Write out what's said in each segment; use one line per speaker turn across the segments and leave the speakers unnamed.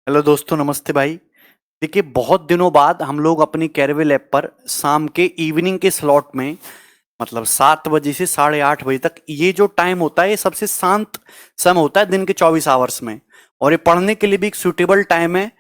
Hello दोस्तों, नमस्ते भाई। देखिए, बहुत दिनों बाद हम लोग अपनी कैरविल ऐप पर शाम के इवनिंग के स्लॉट में, मतलब 7 बजे से 8:30 बजे तक, ये जो टाइम होता है ये सबसे शांत समय होता है दिन के 24 आवर्स में। और ये पढ़ने के लिए भी एक सूटेबल टाइम है।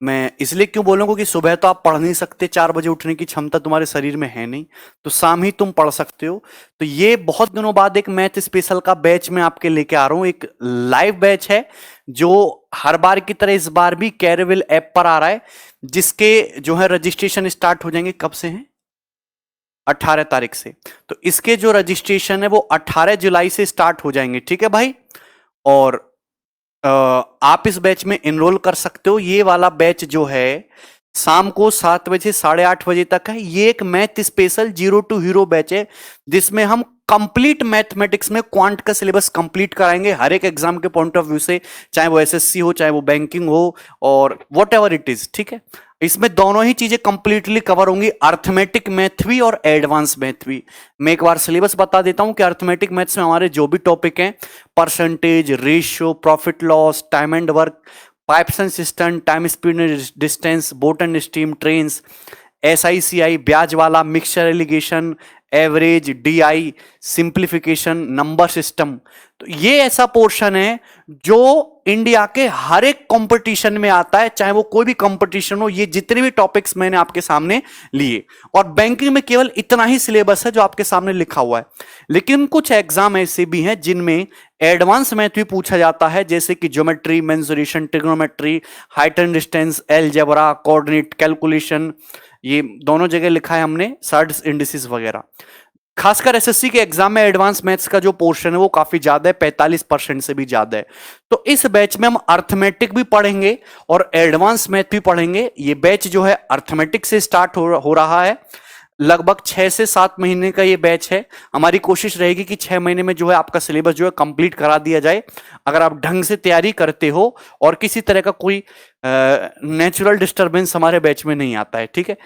मैं इसलिए क्यों बोलूँगा कि सुबह तो आप पढ़ नहीं सकते, 4 बजे उठने की क्षमता तुम्हारे शरीर में है नहीं, तो शाम ही तुम पढ़ सकते हो। तो ये बहुत दिनों बाद एक मैथ स्पेशल का बैच मैं आपके लेके आ रहा हूँ। एक लाइव बैच है जो हर बार की तरह इस बार भी कैरविल ऐप पर आ रहा है, जिसके जो है रजिस्ट्रेशन स्टार्ट हो जाएंगे। कब से हैं? 18 तारीख से। तो इसके जो रजिस्ट्रेशन है वो 18 जुलाई से स्टार्ट हो जाएंगे, ठीक है भाई। और आप इस बैच में एनरोल कर सकते हो। ये वाला बैच जो है शाम को 7 बजे से 8:30 बजे तक है। ये एक math special zero to hero batch है, जिसमें हम कंप्लीट मैथमेटिक्स में क्वांट का सिलेबस कंप्लीट कराएंगे हर एक एग्जाम के पॉइंट ऑफ व्यू से, चाहे वो एसएससी हो, चाहे वो बैंकिंग हो, और वट एवर इट इज, ठीक है। इसमें दोनों ही चीजें कंप्लीटली कवर होंगी, अर्थमेटिक मैथ भी और एडवांस मैथ भी। मैं एक बार सिलेबस बता देता हूं कि अर्थमेटिक मैथ्स में हमारे जो भी टॉपिक हैं, percentage, ratio, profit loss, time and work, pipes and system, time speed and distance, boat and steam trains, SICI, ब्याज वाला, mixture allegation, average, DI, simplification, number system. तो ये ऐसा पोर्शन है जो इंडिया के हर एक कंपटीशन में आता है, चाहे वो कोई भी कंपटीशन हो। ये जितने भी टॉपिक्स मैंने आपके सामने लिए, और बैंकिंग में केवल इतना ही सिलेबस है जो आपके सामने लिखा हुआ है। लेकिन कुछ एग्जाम ऐसे भी हैं जिनमें एडवांस मैथ भी पूछा जाता है, जैसे कि geometry, mensuration, trigonometry, height and distance, algebra, coordinate calculation. ये दोनों जगह लिखा है हमने, सर्ड्स, इंडिसेस वगैरह। खासकर एसएससी के एग्जाम में एडवांस मैथ्स का जो पोर्शन है वो काफी ज्यादा है, 45% से भी ज्यादा है। तो इस बैच में हम अर्थमेटिक भी पढ़ेंगे और एडवांस मैथ भी पढ़ेंगे। ये बैच जो है अर्थमेटिक से स्टार्ट हो रहा है। लगभग 6 से 7 महीने का ये बैच है। हमारी कोशिश रहेगी कि 6 महीने में जो है आपका सिलेबस जो है कंप्लीट करा दिया जाए, अगर आप ढंग से तैयारी करते हो और किसी तरह का कोई नेचुरल डिस्टरबेंस हमारे बैच में नहीं आता है, ठीक है।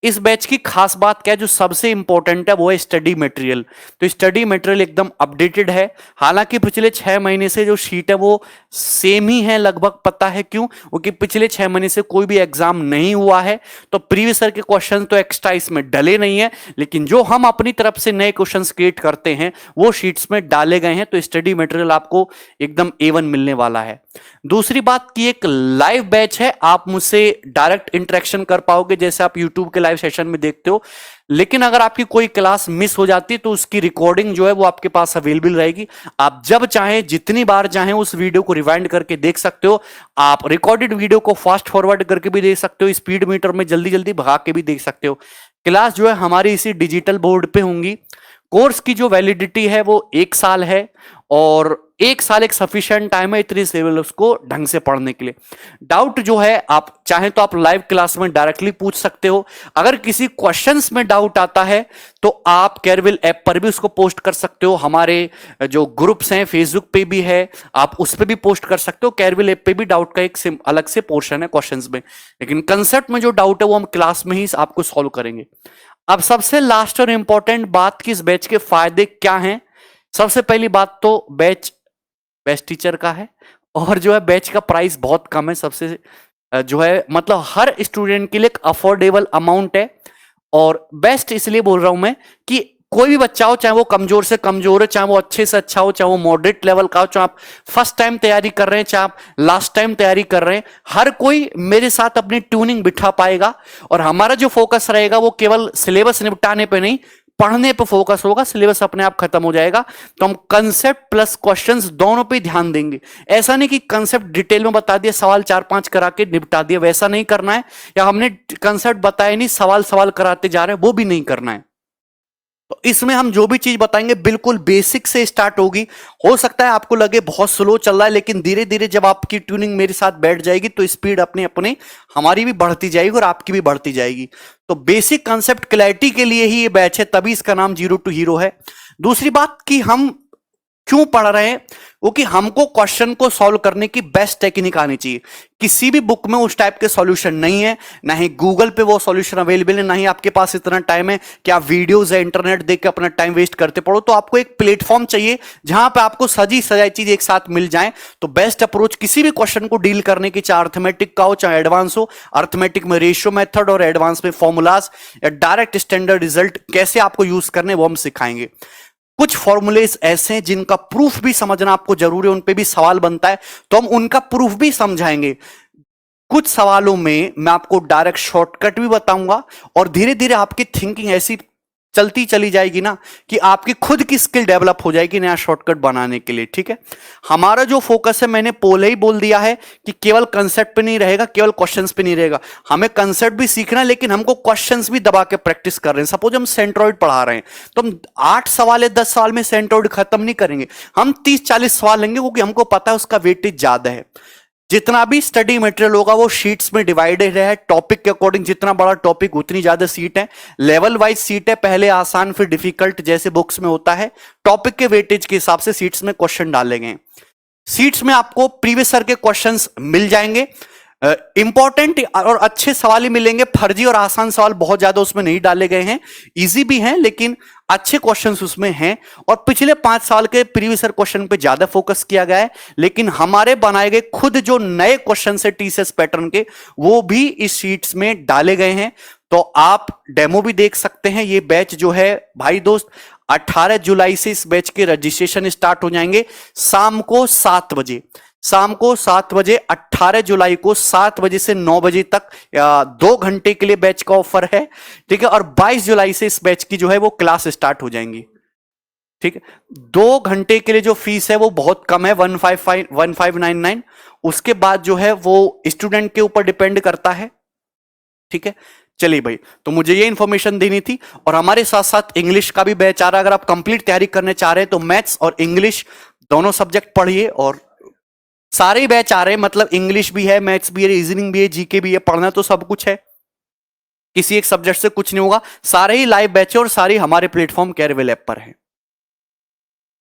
इस बैच की खास बात क्या है, जो सबसे इंपॉर्टेंट है वो है स्टडी मटेरियल। तो स्टडी मटेरियल एकदम अपडेटेड है। हालांकि पिछले 6 महीने से जो शीट है वो सेम ही है लगभग। पता है क्यों? क्योंकि पिछले 6 महीने से कोई भी एग्जाम नहीं हुआ है, तो प्रीवियस ईयर के क्वेश्चन तो एक्स्ट्रा इसमें डले नहीं है, लेकिन जो हम अपनी तरफ से नए क्वेश्चन क्रिएट करते हैं वो शीट्स में डाले गए हैं। तो स्टडी मटेरियल आपको एकदम A1 मिलने वाला है। दूसरी बात की, एक लाइव बैच है, आप मुझसे डायरेक्ट इंटरेक्शन कर पाओगे जैसे आप यूट्यूब के लाइव सेशन में देखते हो। लेकिन अगर आपकी कोई क्लास मिस हो जाती है तो उसकी रिकॉर्डिंग जो है वो आपके पास अवेलेबल रहेगी। आप जब चाहें, जितनी बार चाहें, उस वीडियो को रिवाइंड करके देख सकते हो। आप रिकॉर्डेड वीडियो को फास्ट फॉरवर्ड करके भी देख सकते हो, स्पीड मीटर में जल्दी जल्दी भगा के भी देख सकते हो। क्लास जो है हमारी इसी डिजिटल बोर्ड पे होंगी। कोर्स की जो वैलिडिटी है वो 1 साल है, और 1 साल एक सफिशिएंट टाइम है इतनी सिलेबस को ढंग से पढ़ने के लिए। डाउट जो है, आप चाहें तो आप लाइव क्लास में डायरेक्टली पूछ सकते हो। अगर किसी क्वेश्चंस में डाउट आता है तो आप कैरविल ऐप पर भी उसको पोस्ट कर सकते हो। हमारे जो ग्रुप्स हैं फेसबुक पे भी है, आप उस पर भी पोस्ट कर सकते हो। कैरविल ऐप पे भी डाउट का एक अलग से पोर्शन है क्वेश्चंस में, लेकिन कंसेप्ट में जो डाउट है वो हम क्लास में ही आपको सॉल्व करेंगे। अब सबसे लास्ट और इंपॉर्टेंट बात कि इस बैच के फायदे क्या हैं। सबसे पहली बात तो बैच बेस्ट टीचर का है, और जो है बैच का प्राइस बहुत कम है। सबसे जो है मतलब हर स्टूडेंट के लिए एक अफोर्डेबल अमाउंट है। और बेस्ट इसलिए बोल रहा हूं मैं कि कोई भी बच्चा हो, चाहे वो कमजोर से कमजोर है, चाहे वो अच्छे से अच्छा हो, चाहे वो मॉडरेट लेवल का हो, चाहे आप फर्स्ट टाइम तैयारी कर रहे हैं, चाहे आप लास्ट टाइम तैयारी कर रहे हैं, हर कोई मेरे साथ अपनी ट्यूनिंग बिठा पाएगा। और हमारा जो फोकस रहेगा वो केवल सिलेबस निपटाने पे नहीं, पढ़ने पे फोकस होगा। सिलेबस अपने आप खत्म हो जाएगा, तो हम कंसेप्ट प्लस क्वेश्चंस दोनों पे ध्यान देंगे। ऐसा नहीं कि कंसेप्ट डिटेल में बता दिया, सवाल 4-5 करा के निपटा दिया, वैसा नहीं करना है। या हमने कंसेप्ट बताया नहीं, सवाल सवाल कराते जा रहे हैं, वो भी नहीं करना है। तो इसमें हम जो भी चीज बताएंगे बिल्कुल बेसिक से स्टार्ट होगी। हो सकता है आपको लगे बहुत स्लो चल रहा है, लेकिन धीरे धीरे जब आपकी ट्यूनिंग मेरे साथ बैठ जाएगी तो स्पीड अपने अपने हमारी भी बढ़ती जाएगी और आपकी भी बढ़ती जाएगी। तो बेसिक कंसेप्ट क्लैरिटी के लिए ही ये बैच है, तभी इसका नाम जीरो टू हीरो है। दूसरी बात कि हम क्यों पढ़ रहे हैं? वो कि हमको क्वेश्चन को सॉल्व करने की बेस्ट टेक्निक आनी चाहिए। किसी भी बुक में उस टाइप के सॉल्यूशन नहीं है, ना ही गूगल पे वो सॉल्यूशन अवेलेबल है, ना ही आपके पास इतना टाइम है कि आप वीडियोस या इंटरनेट देख के अपना टाइम वेस्ट करते पढ़ो। तो आपको एक प्लेटफॉर्म चाहिए जहां पे आपको सजी सजाई चीज एक साथ मिल जाए। तो बेस्ट अप्रोच किसी भी क्वेश्चन को डील करने की, चाहे अर्थमेटिक का हो चाहे एडवांस हो, अर्थमेटिक में रेशियो मेथड और एडवांस में फॉर्मूलाज या डायरेक्ट स्टैंडर्ड रिजल्ट कैसे आपको यूज करने वो हम सिखाएंगे। कुछ फॉर्मूलेस ऐसे हैं जिनका प्रूफ भी समझना आपको जरूरी है, उन पे भी सवाल बनता है, तो हम उनका प्रूफ भी समझाएंगे। कुछ सवालों में मैं आपको डायरेक्ट शॉर्टकट भी बताऊंगा और धीरे धीरे आपकी थिंकिंग ऐसी चलती चली जाएगी ना कि आपकी खुद की स्किल डेवलप हो जाएगी नया शॉर्टकट बनाने के लिए। ठीक है, हमारा जो फोकस है, मैंने पहले ही बोल दिया है कि केवल कंसेप्ट पे नहीं रहेगा, केवल क्वेश्चंस पे नहीं रहेगा। हमें कंसेप्ट भी सीखना है, लेकिन हमको क्वेश्चंस भी दबा के प्रैक्टिस कर रहे हैं। सपोज हम सेंट्रोइड पढ़ा रहे हैं तो हम 8 सवाल या 10 सवाल में सेंट्रोइड खत्म नहीं करेंगे, हम 30-40 सवाल लेंगे, क्योंकि हमको पता है उसका वेटेज ज्यादा है। जितना भी स्टडी मटेरियल होगा वो शीट्स में डिवाइडेड है, टॉपिक के अकॉर्डिंग, जितना बड़ा टॉपिक उतनी ज्यादा सीट है, लेवल वाइज सीट है, पहले आसान फिर डिफिकल्ट जैसे बुक्स में होता है। टॉपिक के वेटेज के हिसाब से सीट्स में क्वेश्चन डाले गए। सीट्स में आपको प्रीवियस ईयर के क्वेश्चंस मिल जाएंगे, इंपॉर्टेंट और अच्छे सवाल ही मिलेंगे। फर्जी और आसान सवाल बहुत ज्यादा उसमें नहीं डाले गए हैं, इजी भी हैं लेकिन अच्छे क्वेश्चंस उसमें हैं। और पिछले 5 साल के प्रीवियस ईयर क्वेश्चन पे ज्यादा फोकस किया गया है, लेकिन हमारे बनाए गए खुद जो नए क्वेश्चन है टीसीएस पैटर्न के, वो भी इस शीट्स में डाले गए हैं। तो आप डेमो भी देख सकते हैं। ये बैच जो है भाई दोस्त, 18 जुलाई से इस बैच के रजिस्ट्रेशन स्टार्ट हो जाएंगे शाम को 7 बजे। शाम को 7 बजे 18 जुलाई को 7 बजे से 9 बजे तक 2 घंटे के लिए बैच का ऑफर है। ठीक है, और 22 जुलाई से इस बैच की जो है वो क्लास स्टार्ट हो जाएंगी। ठीक है, 2 घंटे के लिए जो फीस है वो बहुत कम है, 1599। उसके बाद जो है वो स्टूडेंट के ऊपर डिपेंड करता है। ठीक है, चलिए भाई, तो मुझे ये इंफॉर्मेशन देनी थी। और हमारे साथ साथ इंग्लिश का भी बैच आ रहा है। अगर आप कंप्लीट तैयारी करने चाह रहे हैं तो मैथ्स और इंग्लिश दोनों सब्जेक्ट पढ़िए, और सारे बैच आ रहे हैं, मतलब इंग्लिश भी है, मैथ्स भी है, रीजनिंग भी है, जीके भी है। पढ़ना तो सब कुछ है, किसी एक सब्जेक्ट से कुछ नहीं होगा। सारे ही लाइव बैच है और सारे हमारे प्लेटफॉर्म कैरियर ऐप पर है।